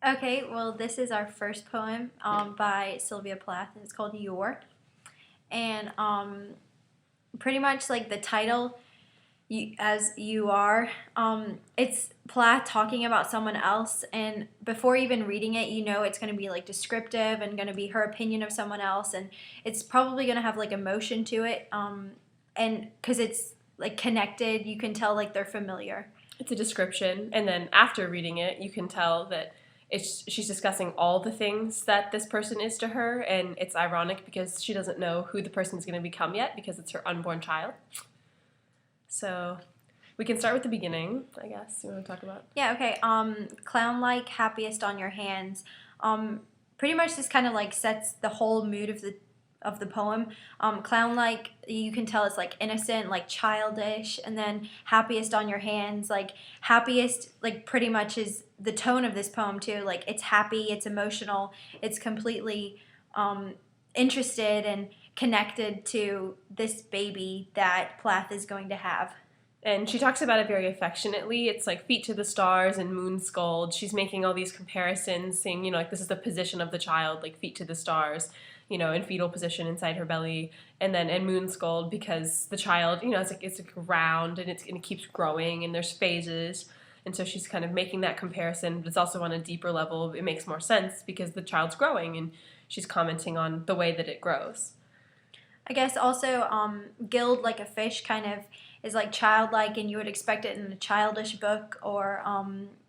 Okay, well, this is our first poem by Sylvia Plath, and it's called Your. And pretty much like the title, as you are, it's Plath talking about someone else. And before even reading it, you know it's going to be like descriptive and going to be her opinion of someone else. And it's probably going to have like emotion to it. And because it's like connected, you can tell like they're familiar. It's a description, and then after reading it, you can tell that she's discussing all the things that this person is to her, and it's ironic because she doesn't know who the person is going to become yet because it's her unborn child. So we can start with the beginning, I guess. You want to talk about? Yeah, okay. Clown-like, happiest on your hands. Pretty much this kind of like sets the whole mood of the poem. Clown-like, you can tell it's like innocent, like childish, and then happiest on your hands, like happiest, like pretty much is the tone of this poem too. Like it's happy, it's emotional, it's completely interested and connected to this baby that Plath is going to have. And she talks about it very affectionately. It's like feet to the stars and moon scold. She's making all these comparisons, saying, like this is the position of the child, like feet to the stars, in fetal position inside her belly, and then in moon scold because the child, it's like round and it keeps growing and there's phases. And so she's kind of making that comparison, but it's also on a deeper level. It makes more sense because the child's growing and she's commenting on the way that it grows. I guess also Guild like a fish kind of is like childlike, and you would expect it in a childish book or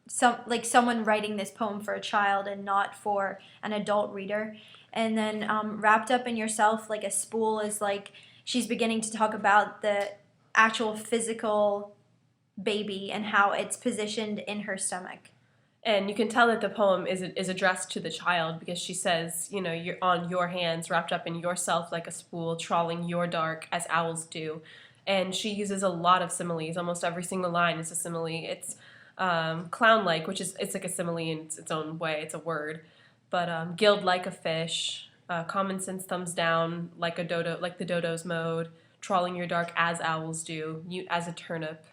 someone writing this poem for a child and not for an adult reader. And then wrapped up in yourself like a spool is like she's beginning to talk about the actual physical baby and how it's positioned in her stomach. And you can tell that the poem is addressed to the child because she says, you're on your hands, wrapped up in yourself like a spool, trawling your dark as owls do. And she uses a lot of similes. Almost every single line is a simile. It's clown-like, which is it's like a simile in its own way. It's a word. But gild like a fish, common sense thumbs down like a dodo, like the dodo's mode, trawling your dark as owls do, mute as a turnip.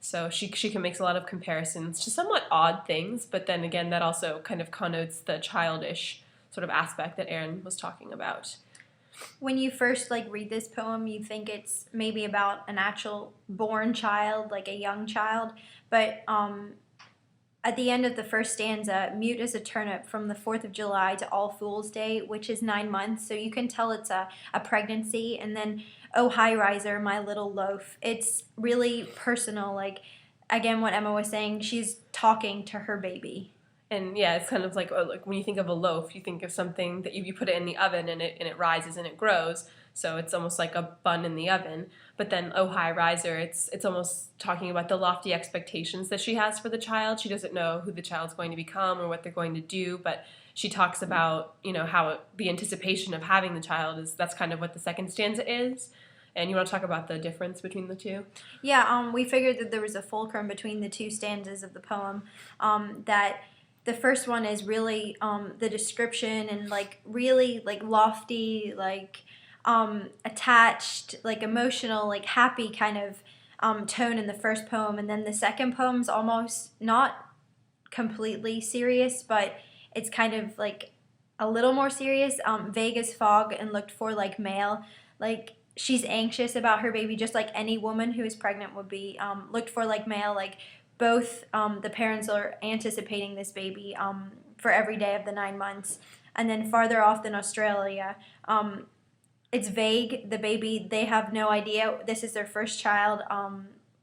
So she makes a lot of comparisons to somewhat odd things, but then again, that also kind of connotes the childish sort of aspect that Erin was talking about. When you first like read this poem, you think it's maybe about an actual born child, like a young child, but at the end of the first stanza, mute as a turnip from the 4th of July to All Fool's Day, which is 9 months, so you can tell it's a pregnancy. And then, oh, high riser, my little loaf. It's really personal. Like, again, what Emma was saying, she's talking to her baby. And yeah, it's kind of like when you think of a loaf, you think of something that you put it in the oven and it rises and it grows. So it's almost like a bun in the oven. But then, oh, high riser, it's almost talking about the lofty expectations that she has for the child. She doesn't know who the child's going to become or what they're going to do, but she talks about, how the anticipation of having the child that's kind of what the second stanza is. And you want to talk about the difference between the two? Yeah, we figured that there was a fulcrum between the two stanzas of the poem, that the first one is really the description and like really like lofty, like attached, like emotional, like happy kind of tone in the first poem, and then the second poem's almost not completely serious, but it's kind of like a little more serious. Vague as fog and looked for like mail, like she's anxious about her baby, just like any woman who is pregnant would be. Looked for like mail, like both the parents are anticipating this baby for every day of the 9 months. And then farther off than Australia, it's vague. The baby, they have no idea. This is their first child.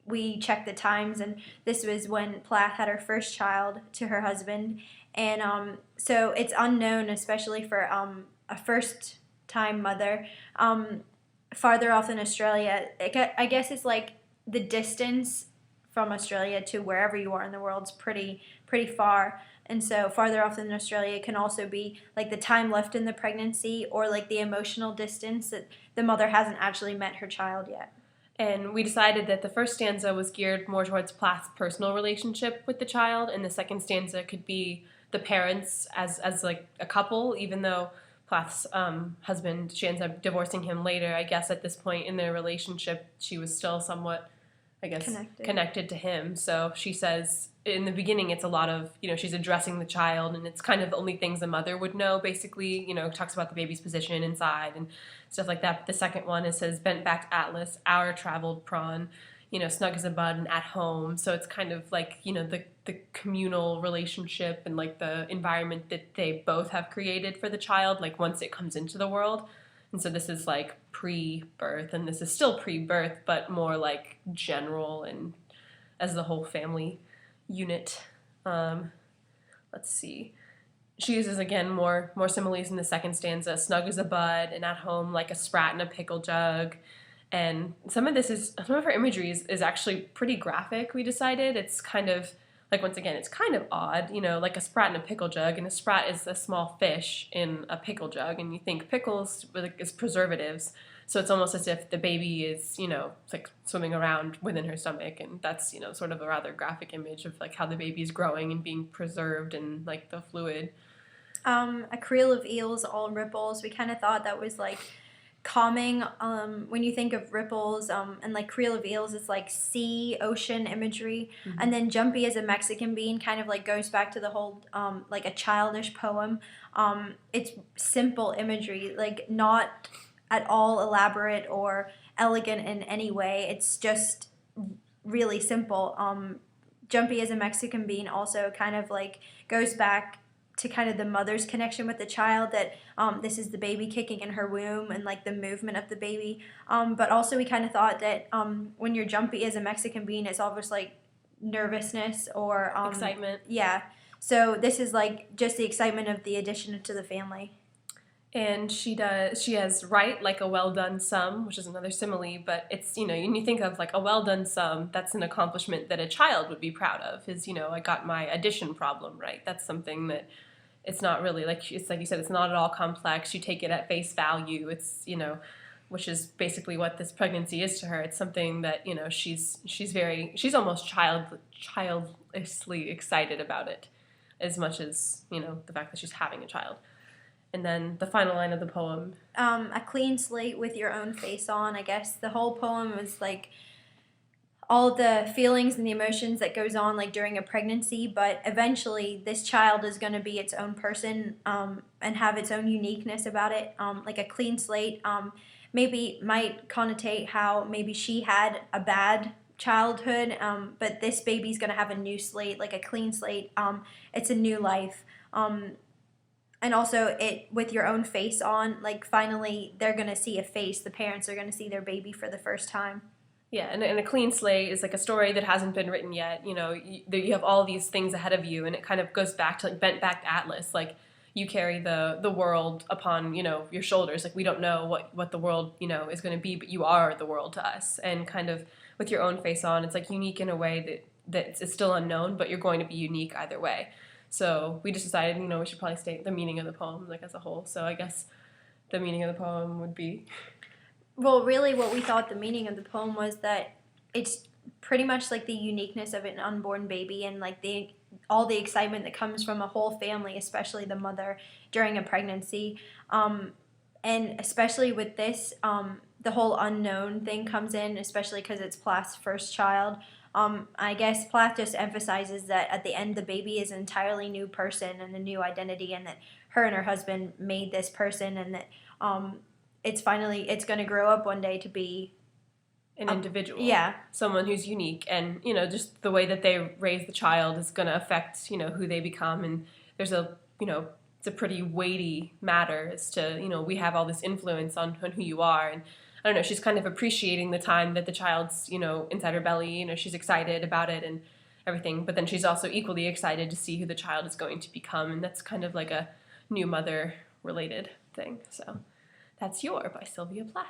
We checked the times, and this was when Plath had her first child to her husband. And so it's unknown, especially for a first-time mother. Farther off than Australia, I guess it's like the distance from Australia to wherever you are in the world is pretty far. And so farther off than Australia can also be like the time left in the pregnancy or like the emotional distance that the mother hasn't actually met her child yet. And we decided that the first stanza was geared more towards Plath's personal relationship with the child, and the second stanza could be the parents as like a couple, even though Plath's husband, she ends up divorcing him later. I guess at this point in their relationship, she was still somewhat I guess, Connected. connected to him. So she says in the beginning it's a lot of, she's addressing the child, and it's kind of only things a mother would know, basically. Talks about the baby's position inside and stuff like that. But the second one, it says, bent back Atlas, our traveled prawn, snug as a bud and at home. So it's kind of like, the communal relationship and like the environment that they both have created for the child, like once it comes into the world. And so this is like pre-birth, and this is still pre-birth, but more like general and as the whole family unit. Let's see. She uses, again, more similes in the second stanza. Snug as a bud and at home like a sprat in a pickle jug. And some of her imagery is actually pretty graphic, we decided. It's kind of, like, once again, it's kind of odd, like a sprat in a pickle jug, and a sprat is a small fish in a pickle jug, and you think pickles is preservatives, so it's almost as if the baby is, like swimming around within her stomach, and that's, sort of a rather graphic image of like how the baby is growing and being preserved in like the fluid. A creel of eels, all ripples. We kind of thought that was like calming. When you think of ripples, and like creel of eels, it's like sea, ocean imagery. Mm-hmm. And then jumpy as a Mexican bean kind of like goes back to the whole like a childish poem. It's simple imagery, like not at all elaborate or elegant in any way. It's just really simple. Jumpy as a Mexican bean also kind of like goes back to kind of the mother's connection with the child, that this is the baby kicking in her womb and like the movement of the baby. But also we kind of thought that when you're jumpy as a Mexican bean, it's almost like nervousness or excitement. Yeah. So this is like just the excitement of the addition to the family. And she has right like a well done sum, which is another simile, but it's, when you think of like a well done sum, that's an accomplishment that a child would be proud of, is, I got my addition problem right. That's something that it's not really like, it's like you said, it's not at all complex. You take it at face value. It's, which is basically what this pregnancy is to her. It's something that, she's almost childishly excited about it, as much as, the fact that she's having a child. And then the final line of the poem. A clean slate with your own face on. I guess the whole poem was like all the feelings and the emotions that goes on like during a pregnancy, but eventually this child is going to be its own person and have its own uniqueness about it. Like a clean slate maybe might connotate how maybe she had a bad childhood, but this baby's going to have a new slate, like a clean slate. It's a new life. And also it with your own face on, like finally they're going to see a face. The parents are going to see their baby for the first time. Yeah, and a clean slate is like a story that hasn't been written yet. You have all these things ahead of you, and it kind of goes back to like bent back Atlas. Like you carry the world upon, your shoulders. Like we don't know what the world, is going to be, but you are the world to us. And kind of with your own face on, it's like unique in a way that it's still unknown, but you're going to be unique either way. So we just decided, we should probably state the meaning of the poem like as a whole. So I guess the meaning of the poem would be... Well, really what we thought the meaning of the poem was that it's pretty much like the uniqueness of an unborn baby, and like all the excitement that comes from a whole family, especially the mother during a pregnancy. And especially with this, the whole unknown thing comes in, especially because it's Plath's first child. I guess Plath just emphasizes that at the end the baby is an entirely new person and a new identity, and that her and her husband made this person, and that it's going to grow up one day to be an individual. Yeah. Someone who's unique, and, just the way that they raise the child is going to affect, who they become. And there's it's a pretty weighty matter as to, we have all this influence on who you are. And I don't know, she's kind of appreciating the time that the child's, inside her belly, she's excited about it and everything. But then she's also equally excited to see who the child is going to become. And that's kind of like a new mother related thing. So that's Your by Sylvia Plath.